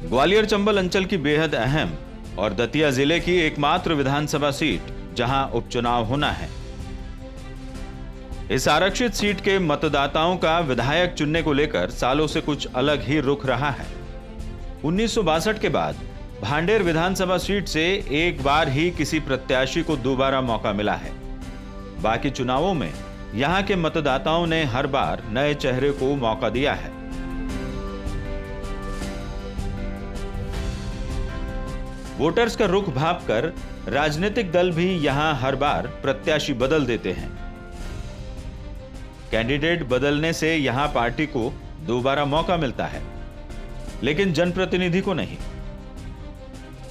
ग्वालियर चंबल अंचल की बेहद अहम और दतिया जिले की एकमात्र विधानसभा सीट जहां उपचुनाव होना है। इस आरक्षित सीट के मतदाताओं का विधायक चुनने को लेकर सालों से कुछ अलग ही रुख रहा है। 1962 के बाद भांडेर विधानसभा सीट से एक बार ही किसी प्रत्याशी को दोबारा मौका मिला है। बाकी चुनावों में यहां के मतदाताओं ने हर बार नए चेहरे को मौका दिया है। वोटर्स का रुख भांपकर राजनीतिक दल भी यहां हर बार प्रत्याशी बदल देते हैं। कैंडिडेट बदलने से यहां पार्टी को दोबारा मौका मिलता है, लेकिन जनप्रतिनिधि को नहीं।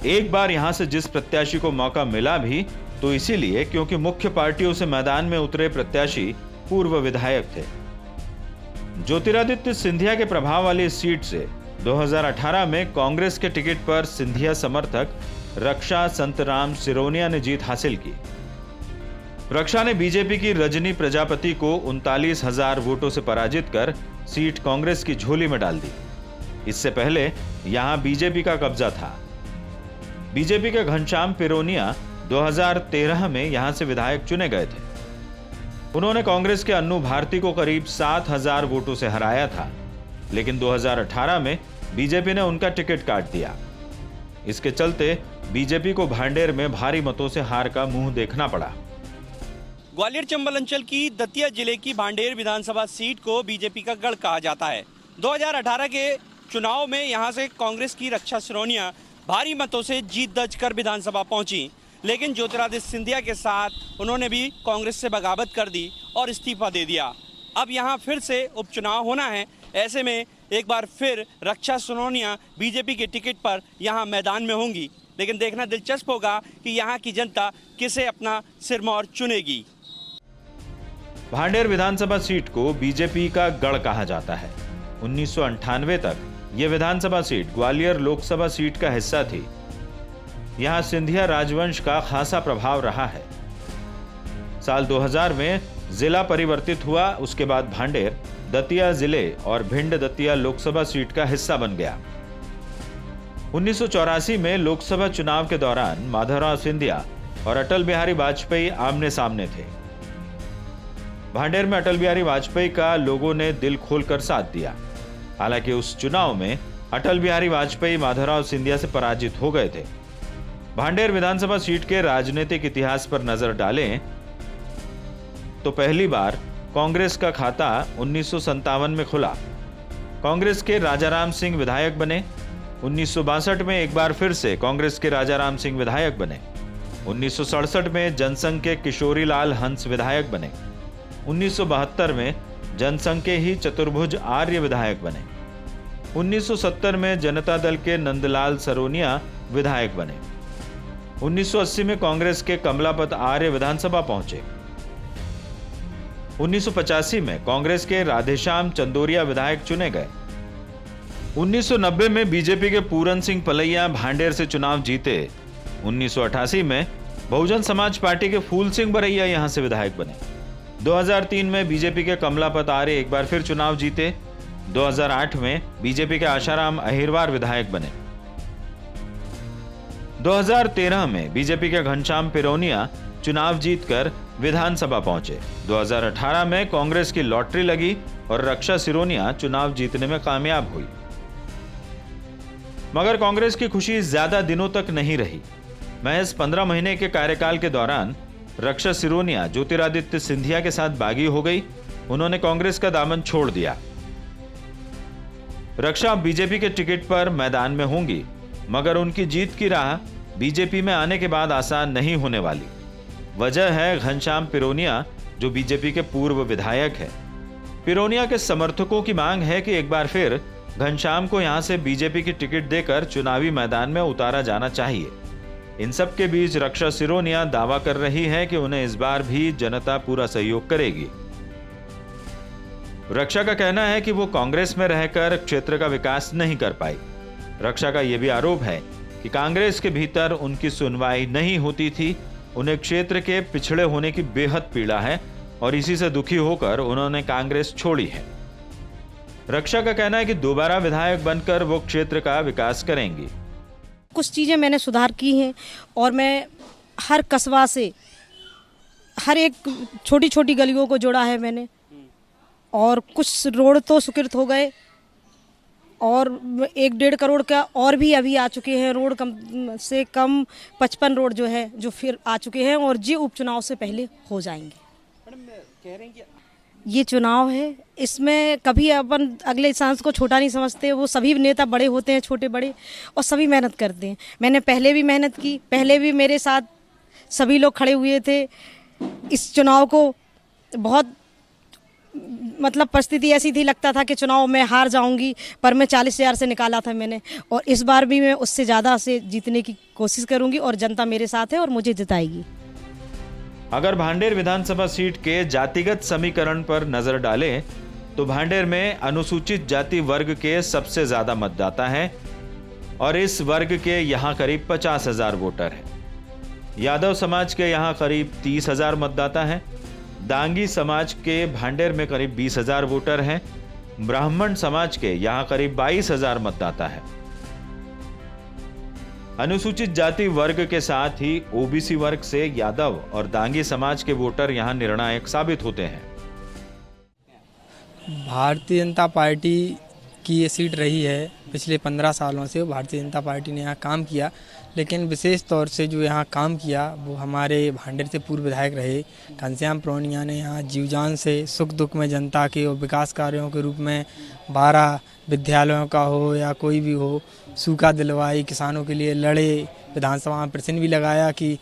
एक बार यहां से जिस प्रत्याशी को मौका मिला भी तो इसीलिए क्योंकि मुख्य पार्टियों से मैदान में उतरे प्रत्याशी पूर्व विधायक थे। ज्योतिरादित्य सिंधिया के प्रभाव वाली इस सीट से 2018 में कांग्रेस के टिकट पर सिंधिया समर्थक रक्षा संतराम सिरोनिया ने जीत हासिल की। रक्षा ने बीजेपी की रजनी प्रजापति को 39,000 वोटों से पराजित कर सीट कांग्रेस की झोली में डाल दी। इससे पहले यहां बीजेपी का कब्जा था। बीजेपी के घनश्याम पिरोनिया 2013 में यहां से विधायक चुने गए थे। उन्होंने कांग्रेस के अन्नू भारती को करीब 7,000 वोटों से हराया था, लेकिन 2018 में बीजेपी ने उनका टिकट काट दिया। इसके चलते बीजेपी को भांडेर में भारी मतों से हार का मुंह देखना पड़ा। ग्वालियर चंबल अंचल की दतिया जिले की भांडेर विधानसभा सीट को बीजेपी का गढ़ कहा जाता है। 2018 के चुनाव में यहां से कांग्रेस की रक्षा सिरोनिया भारी मतों से जीत दर्ज कर विधानसभा पहुंची, लेकिन ज्योतिरादित्य सिंधिया के साथ उन्होंने भी कांग्रेस से बगावत कर दी और इस्तीफा दे दिया। अब यहां फिर से उपचुनाव होना है। ऐसे में एक बार फिर रक्षा सिरोनिया बीजेपी के टिकट पर यहां मैदान में होंगी, लेकिन देखना दिलचस्प होगा कि यहां की जनता किसे अपना सिरमौर चुनेगी। भांडेर विधानसभा सीट को बीजेपी का गढ़ कहा जाता है। 1998 तक यह विधानसभा सीट ग्वालियर लोकसभा सीट का हिस्सा थी। यहां सिंधिया राजवंश का खासा प्रभाव रहा है। साल 2000 में जिला परिवर्तित हुआ। उसके बाद भांडेर दतिया जिले और भिंड दतिया लोकसभा सीट का हिस्सा बन गया। 1984 में लोकसभा चुनाव के दौरान माधवराव सिंधिया और अटल बिहारी वाजपेयी आमने सामने थे। भांडेर में अटल बिहारी वाजपेयी का लोगों ने दिल खोलकर साथ दिया। हालांकि उस चुनाव में अटल बिहारी वाजपेयी माधवराव सिंधिया से पराजित हो गए थे। भांडेर विधानसभा सीट के राजनीतिक इतिहास पर नजर डालें तो पहली बार कांग्रेस का खाता 1957 में खुला। कांग्रेस के राजाराम सिंह विधायक बने। 1962 में एक बार फिर से कांग्रेस के राजाराम सिंह विधायक बने। 1967 में जनसंघ के किशोरीलाल हंस विधायक बने। 1972 में जनसंघ के ही चतुर्भुज आर्य विधायक बने। 1970 में जनता दल के नंदलाल सरोनिया विधायक बने। 1980 में कांग्रेस के कमलापत आर्य विधानसभा पहुंचे। 1985 में कांग्रेस के राधेश्याम चंदोरिया विधायक चुने गए। 1990 में बीजेपी के पूरन सिंह पलैया भांडेर से चुनाव जीते। 1988 में बहुजन समाज पार्टी के फूल सिंह बरैया यहां से विधायक बने। 2003 में बीजेपी के कमलापत आर्य एक बार फिर चुनाव जीते। 2008 में बीजेपी के आशाराम अहिरवार विधायक बने। 2013 में बीजेपी के घनश्याम पिरोनिया चुनाव जीतकर विधानसभा पहुंचे। 2018 में कांग्रेस की लॉटरी लगी और रक्षा सिरोनिया चुनाव जीतने में कामयाब हुई। मगर कांग्रेस की खुशी ज्यादा दिनों तक नहीं रही। महज 15 महीने के कार्यकाल के दौरान रक्षा सिरोनिया ज्योतिरादित्य सिंधिया के साथ बागी हो गई। उन्होंने कांग्रेस का दामन छोड़ दिया। रक्षा बीजेपी के टिकट पर मैदान में होंगी, मगर उनकी जीत की राह बीजेपी में आने के बाद आसान नहीं होने वाली। वजह है घनश्याम पिरोनिया, जो बीजेपी के पूर्व विधायक है। पिरोनिया के समर्थकों की मांग है कि एक बार फिर घनश्याम को यहां से बीजेपी की टिकट देकर चुनावी मैदान में उतारा जाना चाहिए। इन सब के बीच रक्षा सिरोनिया दावा कर रही है कि उन्हें इस बार भी जनता पूरा सहयोग करेगी। रक्षा का कहना है कि वो कांग्रेस में रहकर क्षेत्र का विकास नहीं कर पाई। रक्षा का यह भी आरोप है कि कांग्रेस के भीतर उनकी सुनवाई नहीं होती थी। उन्हें क्षेत्र के पिछड़े होने की बेहद पीड़ा है और इसी से दुखी होकर उन्होंने कांग्रेस छोड़ी है। रक्षा का कहना है कि दोबारा विधायक बनकर वो क्षेत्र का विकास करेंगी। कुछ चीज़ें मैंने सुधार की हैं और मैं हर कस्बा से हर एक छोटी छोटी गलियों को जोड़ा है मैंने, और कुछ रोड तो स्वीकृत हो गए और 1-1.5 करोड़ का और भी अभी आ चुके हैं रोड, कम से कम 55 रोड जो है जो फिर आ चुके हैं और जी उपचुनाव से पहले हो जाएंगे। मैडम कह रहे हैं कि ये चुनाव है, इसमें कभी अपन अगले सांस को छोटा नहीं समझते। वो सभी नेता बड़े होते हैं, छोटे बड़े, और सभी मेहनत करते हैं। मैंने पहले भी मेहनत की, पहले भी मेरे साथ सभी लोग खड़े हुए थे। इस चुनाव को बहुत मतलब परिस्थिति ऐसी थी, लगता था कि चुनाव में हार जाऊंगी, पर मैं 40,000 से निकाला था मैंने, और इस बार भी मैं उससे ज़्यादा से जीतने की कोशिश करूंगी और जनता मेरे साथ है और मुझे जिताएगी। अगर भांडेर विधानसभा सीट के जातिगत समीकरण पर नजर डालें तो भांडेर में अनुसूचित जाति वर्ग के सबसे ज्यादा मतदाता हैं और इस वर्ग के यहां करीब 50,000 वोटर हैं। यादव समाज के यहां करीब 30,000 मतदाता हैं। दांगी समाज के भांडेर में करीब 20,000 वोटर हैं। ब्राह्मण समाज के यहां करीब 22,000 मतदाता हैं। अनुसूचित जाति वर्ग के साथ ही ओबीसी वर्ग से यादव और दांगी समाज के वोटर यहां निर्णायक साबित होते हैं। भारतीय जनता पार्टी की ये सीट रही है पिछले 15 सालों से। भारतीय जनता पार्टी ने यहाँ काम किया, लेकिन विशेष तौर से जो यहाँ काम किया वो हमारे भांडेर से पूर्व विधायक रहे घनश्याम प्रोनिया ने यहाँ जीव जान से सुख दुख में जनता के और विकास कार्यों के रूप में 12 विद्यालयों का हो या कोई भी हो, सूखा दिलवाई, किसानों के लिए लड़े, विधानसभा में प्रश्न भी लगाया कि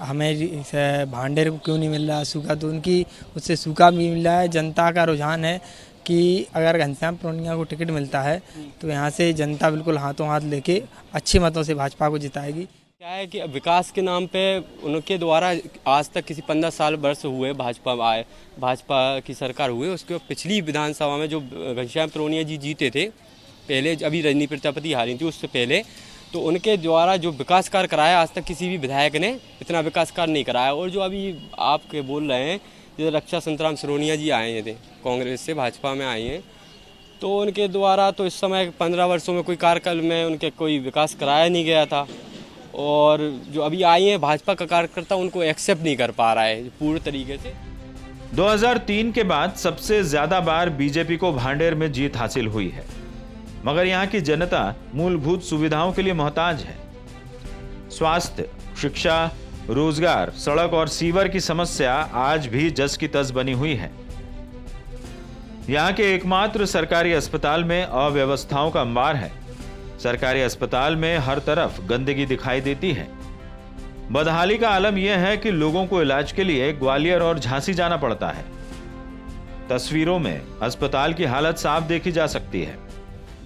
हमें भांडेर को क्यों नहीं मिल रहा सूखा, तो उनकी उससे सूखा भी मिल रहा है। जनता का रुझान है कि अगर घनश्याम प्रोनिया को टिकट मिलता है तो यहाँ से जनता बिल्कुल हाथों हाथ लेके अच्छे मतों से भाजपा को जिताएगी। क्या है कि विकास के नाम पे उनके द्वारा आज तक किसी 15 साल वर्ष हुए भाजपा की सरकार हुए, उसके पिछली विधानसभा में जो घनश्याम प्रोनिया जी जीते थे पहले, अभी रजनी प्रजापति हारी थी उससे पहले, तो उनके द्वारा जो विकास कार्य कराया आज तक किसी भी विधायक ने इतना विकास कार्य नहीं कराया। और जो अभी आप बोल रहे हैं जैसे रक्षा संतराम सिरोनिया जी आए थे कांग्रेस से भाजपा में आए हैं, तो उनके द्वारा तो इस समय 15 वर्षों में कोई कार्यकाल में उनके कोई विकास कराया नहीं गया था। और जो अभी आई हैं भाजपा का कार्यकर्ता उनको एक्सेप्ट नहीं कर पा रहा है पूर्ण तरीके से। 2003 के बाद सबसे ज्यादा बार बीजेपी को भांडेर में जीत हासिल हुई है, मगर यहाँ की जनता मूलभूत सुविधाओं के लिए मोहताज है। स्वास्थ्य, शिक्षा, रोजगार, सड़क और सीवर की समस्या आज भी जस की तस बनी हुई है। यहाँ के एकमात्र सरकारी अस्पताल में अव्यवस्थाओं का अंबार है। सरकारी अस्पताल में हर तरफ गंदगी दिखाई देती है। बदहाली का आलम यह है कि लोगों को इलाज के लिए ग्वालियर और झांसी जाना पड़ता है। तस्वीरों में अस्पताल की हालत साफ देखी जा सकती है।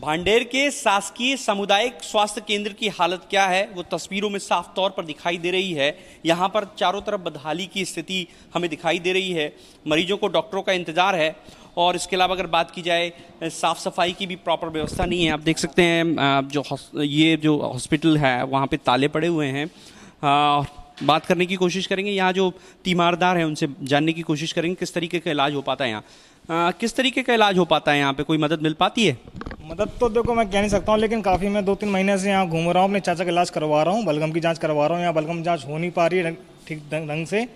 भांडेर के शासकीय सामुदायिक स्वास्थ्य केंद्र की हालत क्या है वो तस्वीरों में साफ तौर पर दिखाई दे रही है। यहाँ पर चारों तरफ बदहाली की स्थिति हमें दिखाई दे रही है। मरीजों को डॉक्टरों का इंतजार है और इसके अलावा अगर बात की जाए साफ सफाई की भी प्रॉपर व्यवस्था नहीं है। आप देख सकते हैं ये जो हॉस्पिटल है वहाँ पे ताले पड़े हुए हैं। बात करने की कोशिश करेंगे यहाँ जो तीमारदार हैं उनसे जानने की कोशिश करेंगे किस तरीके का इलाज हो पाता है यहाँ। किस तरीके का इलाज हो पाता है यहाँ पे, कोई मदद मिल पाती है? मदद तो देखो मैं कह नहीं सकता हूँ, लेकिन काफ़ी मैं 2-3 महीने से यहाँ घूम रहा हूँ, अपने चाचा का इलाज करवा रहा हूँ, बलगम की जांच करवा रहा हूँ। यहाँ बलगम जांच हो नहीं पा रही है ठीक ढंग से,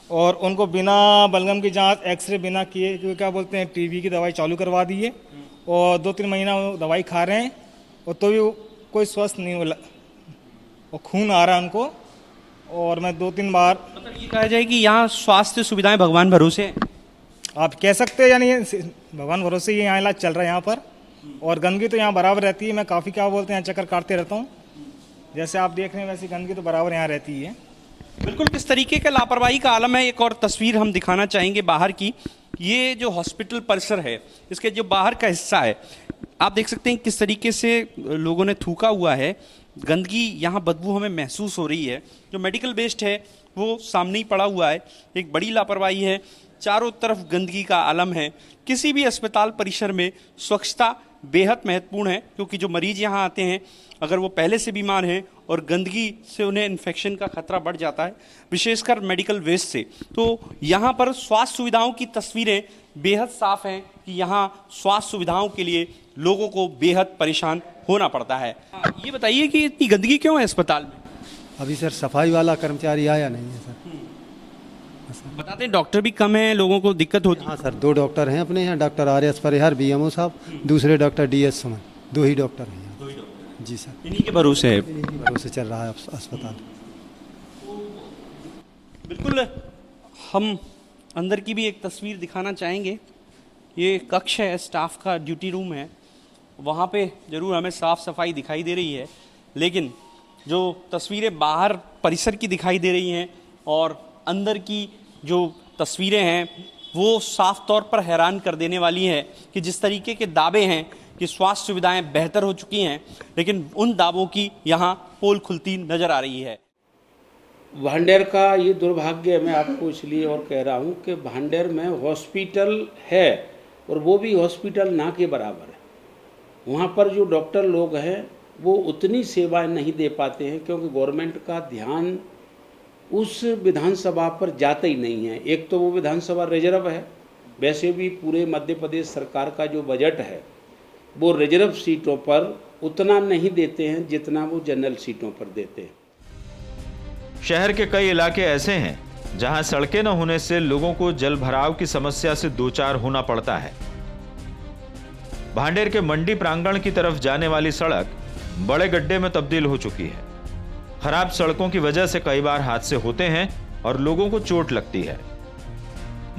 और उनको बिना बलगम की जांच, एक्सरे बिना किए, क्योंकि क्या बोलते हैं टीबी की दवाई चालू करवा दी है और 2-3 महीना वो दवाई खा रहे हैं और तो भी कोई स्वस्थ नहीं हो, और खून आ रहा है उनको। और मैं 2-3 बार मतलब ये कहा जाए कि यहाँ स्वास्थ्य सुविधाएं भगवान भरोसे हैं, आप कह सकते हैं, यानी भगवान भरोसे ही यहाँ इलाज चल रहा है यहाँ पर। और गंदगी तो यहाँ बराबर रहती है। मैं काफ़ी क्या बोलते हैं यहाँ चक्कर काटते रहता हूँ, जैसे आप देख रहे हैं वैसी गंदगी तो बराबर यहाँ रहती है। बिल्कुल किस तरीके का लापरवाही का आलम है। एक और तस्वीर हम दिखाना चाहेंगे बाहर की। ये जो हॉस्पिटल परिसर है इसके जो बाहर का हिस्सा है आप देख सकते हैं किस तरीके से लोगों ने थूका हुआ है। गंदगी यहाँ बदबू हमें महसूस हो रही है। जो मेडिकल वेस्ट है वो सामने ही पड़ा हुआ है। एक बड़ी लापरवाही है। चारों तरफ गंदगी का आलम है। किसी भी अस्पताल परिसर में स्वच्छता बेहद महत्वपूर्ण है, क्योंकि जो मरीज यहाँ आते हैं अगर वो पहले से बीमार हैं और गंदगी से उन्हें इन्फेक्शन का खतरा बढ़ जाता है, विशेषकर मेडिकल वेस्ट से। तो यहाँ पर स्वास्थ्य सुविधाओं की तस्वीरें बेहद साफ हैं कि यहाँ स्वास्थ्य सुविधाओं के लिए लोगों को बेहद परेशान होना पड़ता है। ये बताइए कि इतनी गंदगी क्यों है अस्पताल में? अभी सर सफाई वाला कर्मचारी आया नहीं है सर। बताते हैं डॉक्टर भी कम है, लोगों को दिक्कत होती है। हाँ सर, 2 डॉक्टर हैं अपने यहाँ, डॉक्टर आर.एस. परिहार बीएमओ साहब, दूसरे डॉक्टर D.S. सुमन, 2 ही डॉक्टर हैं यहाँ। जी सर, इन्हीं के भरोसे है। इन्हीं के भरोसे चल रहा है अस्पताल। बिल्कुल, हम अंदर की भी एक तस्वीर दिखाना चाहेंगे। ये कक्ष है, स्टाफ का ड्यूटी रूम है, वहाँ पे ज़रूर हमें साफ़ सफाई दिखाई दे रही है, लेकिन जो तस्वीरें बाहर परिसर की दिखाई दे रही हैं और अंदर की जो तस्वीरें हैं वो साफ तौर पर हैरान कर देने वाली है कि जिस तरीके के दावे हैं कि स्वास्थ्य सुविधाएं बेहतर हो चुकी हैं, लेकिन उन दावों की यहाँ पोल खुलती नज़र आ रही है। भांडेर का ये दुर्भाग्य मैं आपको इसलिए और कह रहा हूँ कि भांडेर में हॉस्पिटल है और वो भी हॉस्पिटल ना के बराबर है। वहाँ पर जो डॉक्टर लोग हैं वो उतनी सेवाएं नहीं दे पाते हैं, क्योंकि गवर्नमेंट का ध्यान उस विधानसभा पर जाता ही नहीं है। एक तो वो विधानसभा रिजर्व है, वैसे भी पूरे मध्य प्रदेश सरकार का जो बजट है वो रिजर्व सीटों पर उतना नहीं देते हैं जितना वो जनरल सीटों पर देते हैं। शहर के कई इलाके ऐसे हैं जहां सड़कें न होने से लोगों को जल भराव की समस्या से दो चार होना पड़ता है। भांडेर के मंडी प्रांगण की तरफ जाने वाली सड़क बड़े गड्ढे में तब्दील हो चुकी है। खराब सड़कों की वजह से कई बार हादसे होते हैं और लोगों को चोट लगती है।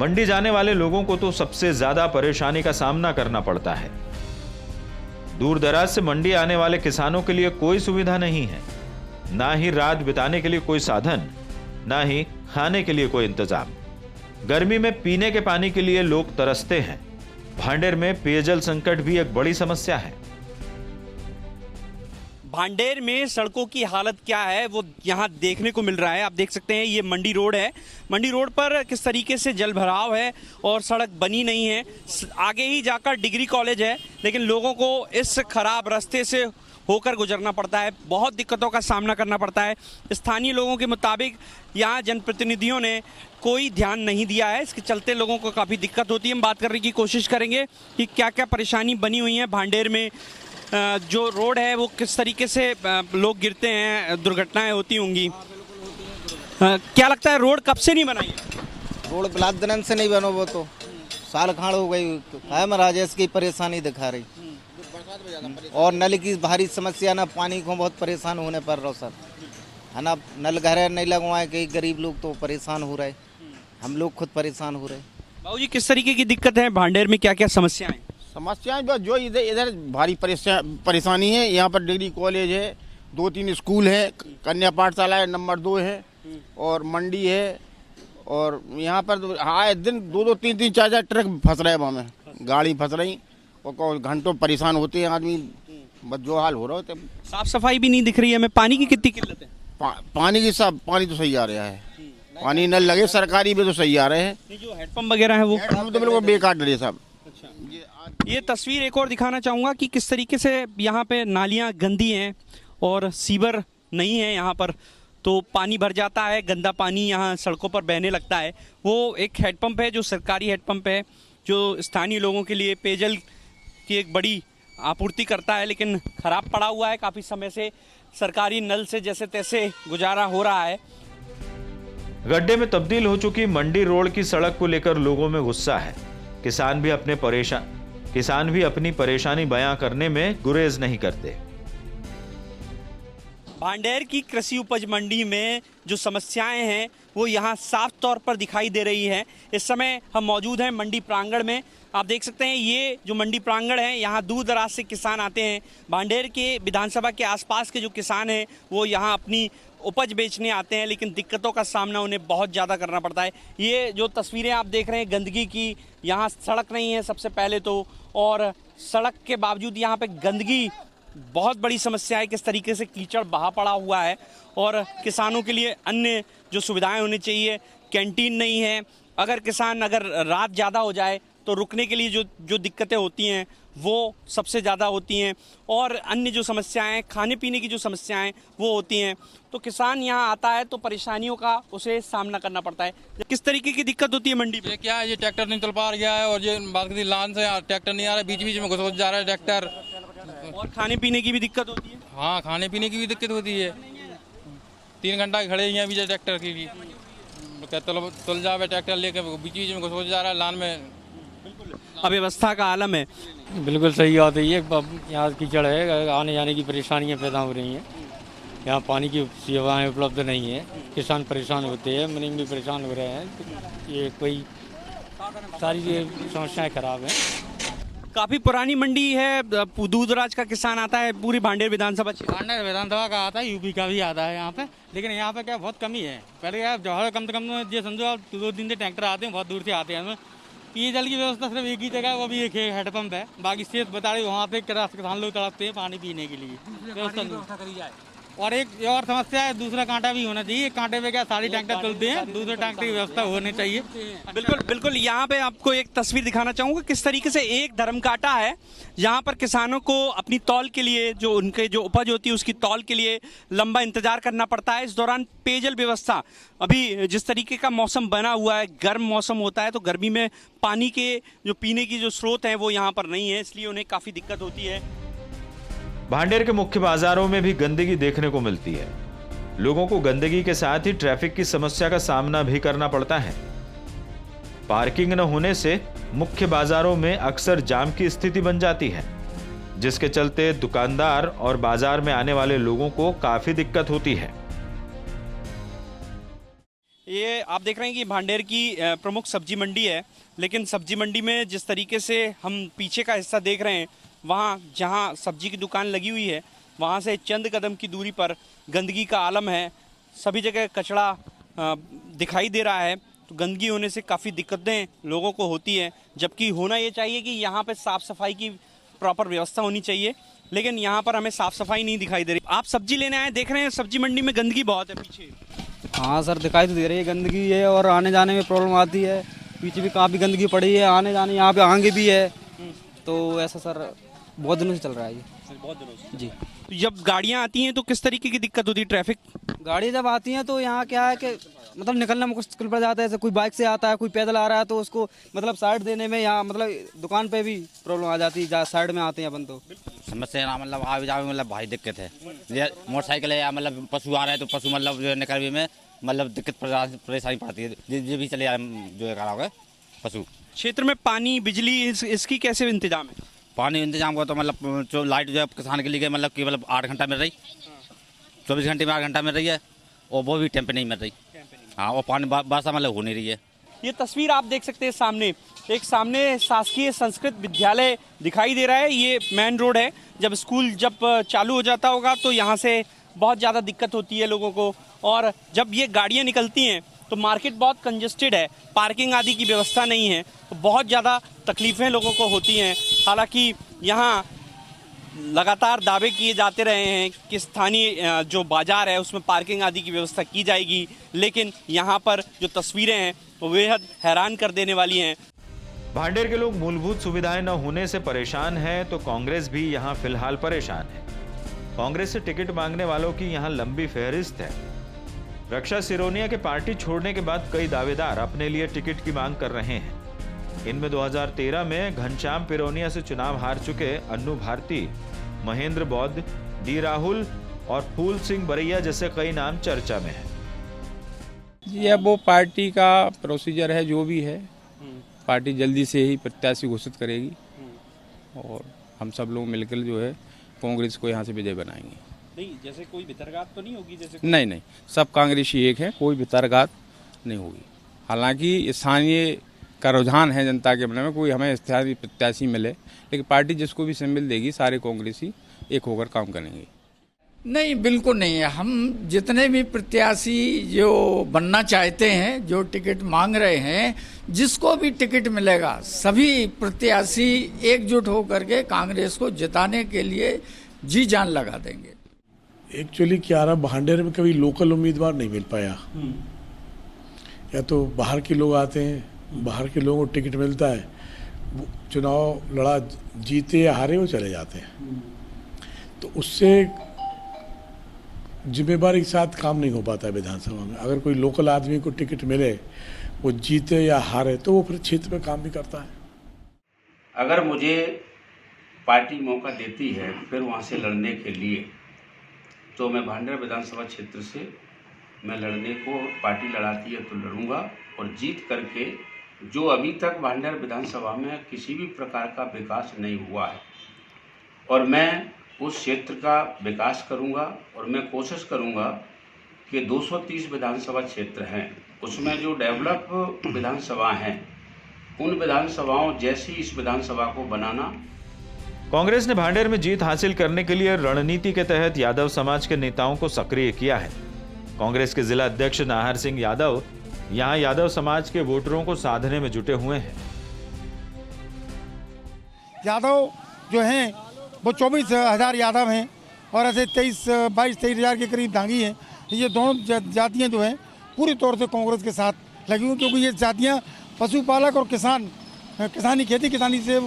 मंडी जाने वाले लोगों को तो सबसे ज्यादा परेशानी का सामना करना पड़ता है। दूर दराज से मंडी आने वाले किसानों के लिए कोई सुविधा नहीं है, ना ही रात बिताने के लिए कोई साधन, ना ही खाने के लिए कोई इंतजाम। गर्मी में पीने के पानी के लिए लोग तरसते हैं। भांडेर में पेयजल संकट भी एक बड़ी समस्या है। भांडेर में सड़कों की हालत क्या है वो यहाँ देखने को मिल रहा है। आप देख सकते हैं ये मंडी रोड है। मंडी रोड पर किस तरीके से जल भराव है और सड़क बनी नहीं है। आगे ही जाकर डिग्री कॉलेज है, लेकिन लोगों को इस खराब रास्ते से होकर गुजरना पड़ता है, बहुत दिक्कतों का सामना करना पड़ता है। स्थानीय लोगों के मुताबिक यहाँ जनप्रतिनिधियों ने कोई ध्यान नहीं दिया है, इसके चलते लोगों को काफ़ी दिक्कत होती है। हम बात करने की कोशिश करेंगे कि क्या क्या परेशानी बनी हुई है भांडेर में। जो रोड है वो किस तरीके से लोग गिरते हैं, दुर्घटनाएं होती होंगी। क्या लगता है रोड कब से नहीं बनाई है? रोड बिलात दिन से नहीं बनो, वो तो साल खाड़ हो गई है। महाराज इसकी परेशानी दिखा रही और नल की भारी समस्या ना, पानी को बहुत परेशान होने पर रहो सर, है ना। नल घर नहीं लगवाए, कई गरीब लोग तो परेशान हो रहे, हम लोग खुद परेशान हो रहे। बाबूजी किस तरीके की दिक्कत है भांडेर में, क्या क्या समस्याएं? समस्याएं बस जो इधर भारी परेशानी है। यहाँ पर डिग्री कॉलेज है, 2-3 स्कूल है, कन्या पाठशाला है नंबर 2 है, और मंडी है। और यहाँ पर आए दिन 2-2, 3-3, 4-4 ट्रक फंस रहे हैं, वहाँ में गाड़ी फंस रही और घंटों परेशान होते हैं आदमी। बस जो हाल हो रहा है। साफ सफाई भी नहीं दिख रही है। हमें पानी की कितनी किल्लत है? पानी की सब पानी तो सही आ रहा है, पानी नल लगे सरकारी में तो सही आ रहे हैं। जो हेडपम्प वगैरह है वो तो बिल्कुल बेकार डरे साहब। ये तस्वीर एक और दिखाना चाहूँगा कि किस तरीके से यहाँ पे नालियाँ गंदी हैं और सीवर नहीं है यहाँ पर, तो पानी भर जाता है, गंदा पानी यहाँ सड़कों पर बहने लगता है। वो एक हैंडपम्प है जो सरकारी हैंडपम्प है, जो स्थानीय लोगों के लिए पेयजल की एक बड़ी आपूर्ति करता है, लेकिन ख़राब पड़ा हुआ है। काफ़ी समय से सरकारी नल से जैसे तैसे गुजारा हो रहा है। गड्ढे में तब्दील हो चुकी मंडी रोड की सड़क को लेकर लोगों में गुस्सा है। किसान भी अपनी परेशानी बयां करने में गुरेज नहीं करते। भांडेर की कृषि उपज मंडी में जो समस्याएं हैं वो यहाँ साफ तौर पर दिखाई दे रही है। इस समय हम मौजूद हैं मंडी प्रांगण में। आप देख सकते हैं ये जो मंडी प्रांगण है, यहाँ दूर दराज से किसान आते हैं। भांडेर के विधानसभा के आसपास के जो किसान हैं वो यहाँ अपनी उपज बेचने आते हैं, लेकिन दिक्कतों का सामना उन्हें बहुत ज़्यादा करना पड़ता है। ये जो तस्वीरें आप देख रहे हैं गंदगी की, यहाँ सड़क नहीं है सबसे पहले तो, और सड़क के बावजूद यहाँ पे गंदगी बहुत बड़ी समस्या है। किस तरीके से कीचड़ बहा पड़ा हुआ है और किसानों के लिए अन्य जो सुविधाएं होनी चाहिए, कैंटीन नहीं है। अगर रात ज़्यादा हो जाए तो रुकने के लिए जो दिक्कतें होती हैं वो सबसे ज़्यादा होती हैं, और अन्य जो समस्याएं, खाने पीने की जो समस्याएं वो होती हैं। तो किसान यहाँ आता है तो परेशानियों का उसे सामना करना पड़ता है। किस तरीके की दिक्कत होती है मंडी में? ये क्या है, ये ट्रैक्टर नहीं चल पा रहा है, और ये बात की लान से ट्रैक्टर नहीं आ रहा है, बीच बीच में घुस जा रहा है ट्रैक्टर। और खाने पीने की भी दिक्कत होती है? हाँ, खाने पीने की भी दिक्कत होती है। 3 घंटा खड़े हैं अभी ट्रैक्टर की भी, चल जावे ट्रैक्टर लेके, बीच बीच में घुस जा रहा है लान में। अव्यवस्था का आलम है। बिल्कुल सही बात है। ये यहाँ कीचड़ है, आने जाने की परेशानियाँ पैदा हो रही हैं। यहाँ पानी की सेवाएं उपलब्ध नहीं है, किसान परेशान होते हैं, मरीज भी परेशान हो रहे हैं। ये कोई सारी समस्याएं खराब हैं। काफी पुरानी मंडी है, दूधराज का किसान आता है पूरी भांडेर विधानसभा क्षेत्र। भांडेर विधानसभा का आता है, यूपी का भी आता है यहाँ पे, लेकिन यहाँ पे क्या बहुत कमी है। पहले क्या जो है कम से कम ये समझो आप 2 दिन से टैंकर आते हैं, बहुत दूर से आते हैं। पेयजल की व्यवस्था सिर्फ एक ही जगह है, वो भी एक हेडपंप है। बाकी शेष बता रहे वहाँ पे किसान लोग तड़पते हैं पानी पीने के लिए, व्यवस्था करी जाए। और एक और समस्या है, दूसरा कांटा भी होना चाहिए। कांटे पे क्या सारी टैंकर चलते हैं, दूसरे टैंकर की व्यवस्था होनी चाहिए। बिल्कुल बिल्कुल। यहाँ पे आपको एक तस्वीर दिखाना चाहूँगा किस तरीके से एक धर्म कांटा है। यहाँ पर किसानों को अपनी तौल के लिए, जो उनके जो उपज होती है उसकी तौल के लिए लंबा इंतजार करना पड़ता है। इस दौरान पेयजल व्यवस्था, अभी जिस तरीके का मौसम बना हुआ है, गर्म मौसम होता है, तो गर्मी में पानी के जो पीने की जो स्रोत हैं वो यहाँ पर नहीं है, इसलिए उन्हें काफ़ी दिक्कत होती है। भांडेर के मुख्य बाजारों में भी गंदगी देखने को मिलती है। लोगों को गंदगी के साथ ही ट्रैफिक की समस्या का सामना भी करना पड़ता है। पार्किंग न होने से मुख्य बाजारों में अक्सर जाम की स्थिति बन जाती है, जिसके चलते दुकानदार और बाजार में आने वाले लोगों को काफी दिक्कत होती है। ये आप देख रहे हैं कि भांडेर की प्रमुख सब्जी मंडी है, लेकिन सब्जी मंडी में जिस तरीके से हम पीछे का हिस्सा देख रहे हैं, वहाँ जहाँ सब्जी की दुकान लगी हुई है वहाँ से चंद कदम की दूरी पर गंदगी का आलम है। सभी जगह कचरा दिखाई दे रहा है, तो गंदगी होने से काफ़ी दिक्कतें लोगों को होती हैं। जबकि होना ये चाहिए कि यहाँ पे साफ़ सफाई की प्रॉपर व्यवस्था होनी चाहिए, लेकिन यहाँ पर हमें साफ़ सफाई नहीं दिखाई दे रही। आप सब्जी लेने आए, देख रहे हैं सब्जी मंडी में गंदगी बहुत है पीछे। हाँ सर, दिखाई तो दे रही है गंदगी है, और आने जाने में प्रॉब्लम आती है। पीछे भी काफ़ी गंदगी पड़ी है, आने जाने यहाँ पे आगे भी है, तो ऐसा सर बहुत दिनों से चल रहा है ये। बहुत दिनों से जी। तो जब गाड़ियाँ आती हैं तो किस तरीके की दिक्कत होती है? ट्रैफिक गाड़ी जब आती हैं तो यहाँ क्या है कि मतलब निकलने में मुश्किल पड़ जाता है। जैसे कोई बाइक से आता है, कोई पैदल आ रहा है, तो उसको मतलब साइड देने में यहाँ मतलब दुकान पे भी प्रॉब्लम आ जाती है, जहाँ साइड में आते हैं अपन तो समस्या ना, मतलब आवे जावे मतलब भारी दिक्कत है। मोटरसाइकिल है या मतलब पशु आ रहे हैं तो पशु मतलब जो निकलने में मतलब दिक्कत परेशानी पड़ती है। जो भी चले जो करा होगा पशु। क्षेत्र में पानी, बिजली, इसकी कैसे इंतजाम है? पानी इंतजाम को तो मतलब जो लाइट जो है किसान के लिए मतलब केवल 8 घंटा मिल रही, 24 घंटे में 8 घंटा मिल रही है, और वो भी टाइम पे नहीं मिल रही। हाँ, और पानी वर्षा मतलब हो नहीं रही है। ये तस्वीर आप देख सकते हैं सामने, एक सामने शासकीय संस्कृत विद्यालय दिखाई दे रहा है। ये मेन रोड है। जब स्कूल चालू हो जाता होगा तो यहाँ से बहुत ज़्यादा दिक्कत होती है लोगों को, और जब ये गाड़ियाँ निकलती हैं तो मार्केट बहुत कंजेस्टेड है, पार्किंग आदि की व्यवस्था नहीं है, तो बहुत ज़्यादा तकलीफ़ें लोगों को होती हैं। हालांकि यहाँ लगातार दावे किए जाते रहे हैं कि स्थानीय जो बाज़ार है उसमें पार्किंग आदि की व्यवस्था की जाएगी, लेकिन यहाँ पर जो तस्वीरें हैं वो बेहद हैरान कर देने वाली हैं। भांडेर के लोग मूलभूत सुविधाएं न होने से परेशान हैं, तो कांग्रेस भी यहाँ फिलहाल परेशान है। कांग्रेस से टिकट मांगने वालों की यहाँ लंबी फहरिस्त है। रक्षा सिरोनिया के पार्टी छोड़ने के बाद कई दावेदार अपने लिए टिकट की मांग कर रहे हैं। इनमें 2013 में घनश्याम पिरोनिया से चुनाव हार चुके अन्नू भारती, महेंद्र बौद्ध, डी राहुल और फूल सिंह बरैया जैसे कई नाम चर्चा में हैं। जी, अब वो पार्टी का प्रोसीजर है, जो भी है पार्टी जल्दी से ही प्रत्याशी घोषित करेगी, और हम सब लोग मिलकर जो है कांग्रेस को यहाँ से विजय बनाएंगे। नहीं, जैसे कोई भितरघात तो नहीं होगी? जैसे नहीं, सब कांग्रेसी एक है, कोई भितरघात नहीं होगी। हालांकि स्थानीय का रुझान है जनता के मन में, कोई हमें स्थानीय प्रत्याशी मिले, लेकिन पार्टी जिसको भी सम्मिल देगी सारे कांग्रेसी एक होकर काम करेंगे। नहीं, बिल्कुल नहीं है। हम जितने भी प्रत्याशी जो बनना चाहते हैं, जो टिकट मांग रहे हैं, जिसको भी टिकट मिलेगा, सभी प्रत्याशी एकजुट होकर के कांग्रेस को जिताने के लिए जी जान लगा देंगे। एक्चुअली क्या रहा, भांडेर में कभी लोकल उम्मीदवार नहीं मिल पाया। या तो बाहर के लोग आते हैं, बाहर के लोगों को टिकट मिलता है, चुनाव लड़ा, जीते या हारे वो चले जाते हैं, तो उससे जिम्मेदारी के साथ काम नहीं हो पाता है विधानसभा में। अगर कोई लोकल आदमी को टिकट मिले, वो जीते या हारे, तो वो फिर क्षेत्र में काम भी करता है। अगर मुझे पार्टी मौका देती है फिर वहाँ से लड़ने के लिए, तो मैं भांडेर विधानसभा क्षेत्र से मैं लड़ने को, पार्टी लड़ाती है तो लड़ूंगा, और जीत करके जो अभी तक भांडेर विधानसभा में किसी भी प्रकार का विकास नहीं हुआ है, और मैं उस क्षेत्र का विकास करूंगा, और मैं कोशिश करूंगा कि 230 विधानसभा क्षेत्र हैं, उसमें जो डेवलप विधानसभा हैं, उन विधानसभाओं जैसी इस विधानसभा को बनाना। कांग्रेस ने भांडेर में जीत हासिल करने के लिए रणनीति के तहत यादव समाज के नेताओं को सक्रिय किया है। कांग्रेस के जिला अध्यक्ष नाहर सिंह यादव यहां यादव समाज के वोटरों को साधने में जुटे हुए हैं। यादव जो हैं वो 24,000 यादव हैं, और ऐसे 22-23 हज़ार के करीब दांगी हैं। ये दोनों जातियां जो हैं पूरी तौर से कांग्रेस के साथ लगी हुई, क्योंकि ये जातियां पशुपालक और किसानी खेती किसानी से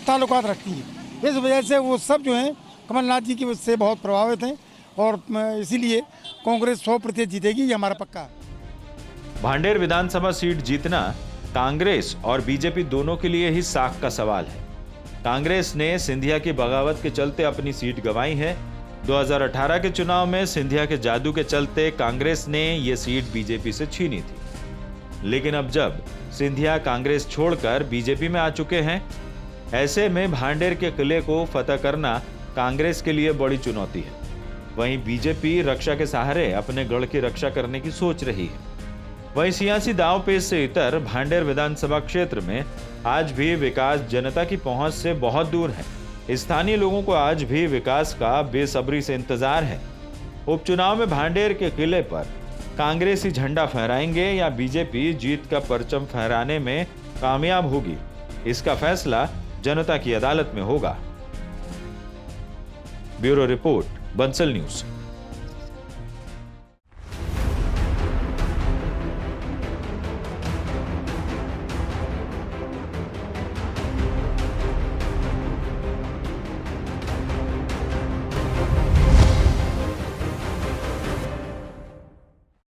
ताल्लुकात रखती हैं। इस वजह से वो सब जो हैं कमलनाथ जी की वजह से बहुत प्रभावित हैं, और इसीलिए कांग्रेस 100% जीतेगी, ये हमारा पक्का है। भांडेर विधानसभा सीट जीतना कांग्रेस और बीजेपी दोनों के लिए ही साख का सवाल है। कांग्रेस ने सिंधिया की बगावत के चलते अपनी सीट गंवाई है। 2018 के चुनाव में सिंधिया के जादू के चलते कांग्रेस ने ये सीट बीजेपी से छीनी थी, लेकिन अब जब सिंधिया कांग्रेस छोड़कर बीजेपी में आ चुके हैं, ऐसे में भांडेर के किले को फतह करना कांग्रेस के लिए बड़ी चुनौती है। वहीं बीजेपी रक्षा के सहारे अपने गढ़ की रक्षा करने की सोच रही है। वहीं सियासी दांवपेच से इतर भांडेर विधानसभा क्षेत्र में आज भी विकास जनता की पहुंच से बहुत दूर है। स्थानीय लोगों को आज भी विकास का बेसब्री से इंतजार है। उपचुनाव में भांडेर के किले पर कांग्रेसी झंडा फहराएंगे या बीजेपी जीत का परचम फहराने में कामयाब होगी, इसका फैसला जनता की अदालत में होगा। Bureau report, Bansal news.